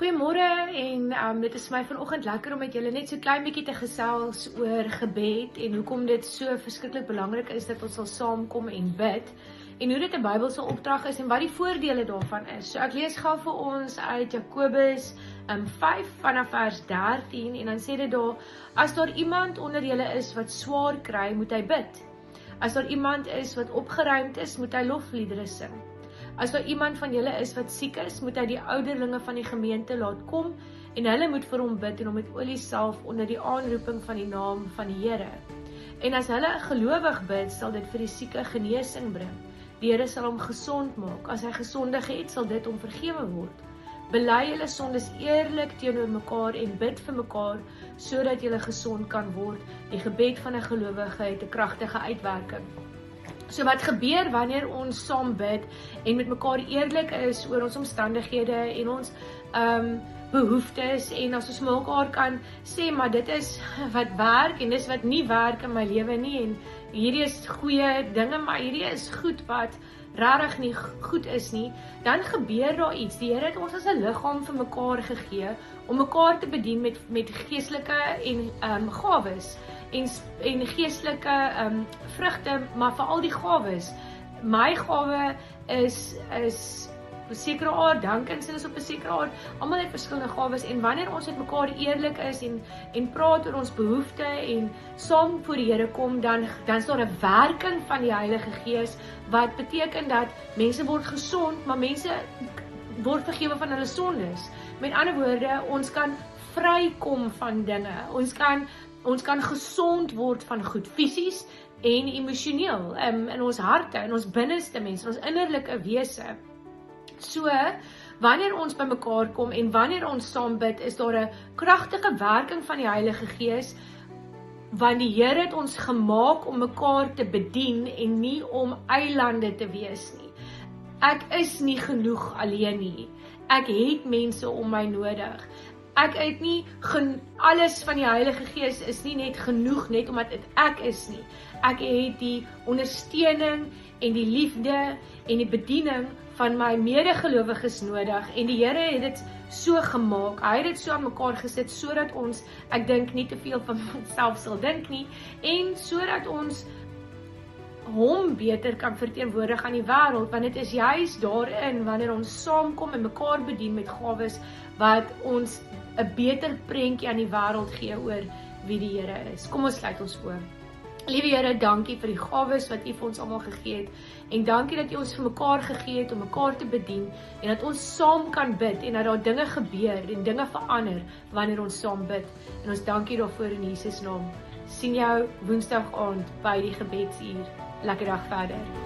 Goeiemôre en dit is vir my vanoggend lekker om met julle net so klein bietjie te gesels oor gebed en hoekom dit so verskriklik belangrik is dat ons sal saamkom en bid en hoe dit 'n Bybelse opdrag is en wat die voordele daarvan is. So ek lees gou vir ons uit Jakobus 5 vanaf vers 13 en dan sê dit daar: as daar iemand onder julle is wat swaar kry, moet hy bid. As daar iemand is wat opgeruimd is, moet hy lofliedere sing. As daar iemand van julle is wat siek is, moet hy die ouderlinge van die gemeente laat kom en hulle moet vir hom bid en hom met olie salf onder die aanroeping van die naam van die Here. En as hulle gelowig bid, sal dit vir die sieke genesing bring. Die Here sal hom gesond maak. As hy gesondig het, sal dit hom vergewe word. Bely julle sondes eerlik teenoor mekaar en bid vir mekaar sodat julle gesond kan word. Die gebed van 'n gelowige het 'n kragtige uitwerking. So wat gebeur wanneer ons saam bid en met mekaar eerlik is oor ons omstandighede en ons behoeftes en as ons mekaar kan sê, maar dit is wat werk en dis wat nie werk in my lewe nie en hierdie is goeie dinge, maar hierdie is goed wat regtig nie goed is nie, dan gebeur daar iets. Die Here het ons as 'n liggaam vir mekaar gegee om mekaar te bedien met geestelike en gawes en geestelike vrugte, maar veral die gawes. My gawe is 'n sekere aard, Dankens is op 'n sekere aard. Almal het verskillende gawes en wanneer ons met mekaar eerlik is en praat oor ons behoeftes en saam voor die Here kom, dan is daar 'n werking van die Heilige Gees wat beteken dat mense word gesond, maar mense word vergewe van hulle sondes. Met ander woorde, ons kan vrykom van dinge. Ons kan gesond word van goed, fisies en emosioneel, in ons harte, in ons binneste mens, ons innerlike wese. So, wanneer ons by mekaar kom en wanneer ons saam bid, is daar 'n kragtige werking van die Heilige Gees, want die Here het ons gemaak om mekaar te bedien en nie om eilande te wees nie. Ek is nie genoeg alleen nie. Ek het mense om my nodig. Ek het nie alles van die Heilige Gees is nie net genoeg net omdat ek is nie. Ek het die ondersteuning en die liefde en die bediening van my medegelowiges nodig en die Here het dit so gemaak. Hy het dit so aan mekaar gesit sodat ons, ek dink, nie te veel van onsself sal dink nie en sodat ons hom beter kan verteenwoordig aan die wêreld, want dit is juis daarin wanneer ons saamkom en mekaar bedien met gawes wat ons 'n beter prentjie aan die wêreld gee oor wie die Here is. Kom ons sluit ons oë. Liewe Here, dankie vir die gawes wat U vir ons almal gegee het en dankie dat U ons vir mekaar gegee het om mekaar te bedien en dat ons saam kan bid en dat daar dinge gebeur en dinge verander wanneer ons saam bid. En ons dankie daarvoor in Jesus naam. Sien jou Woensdag aand by die gebedsuur. Lekker dag verder.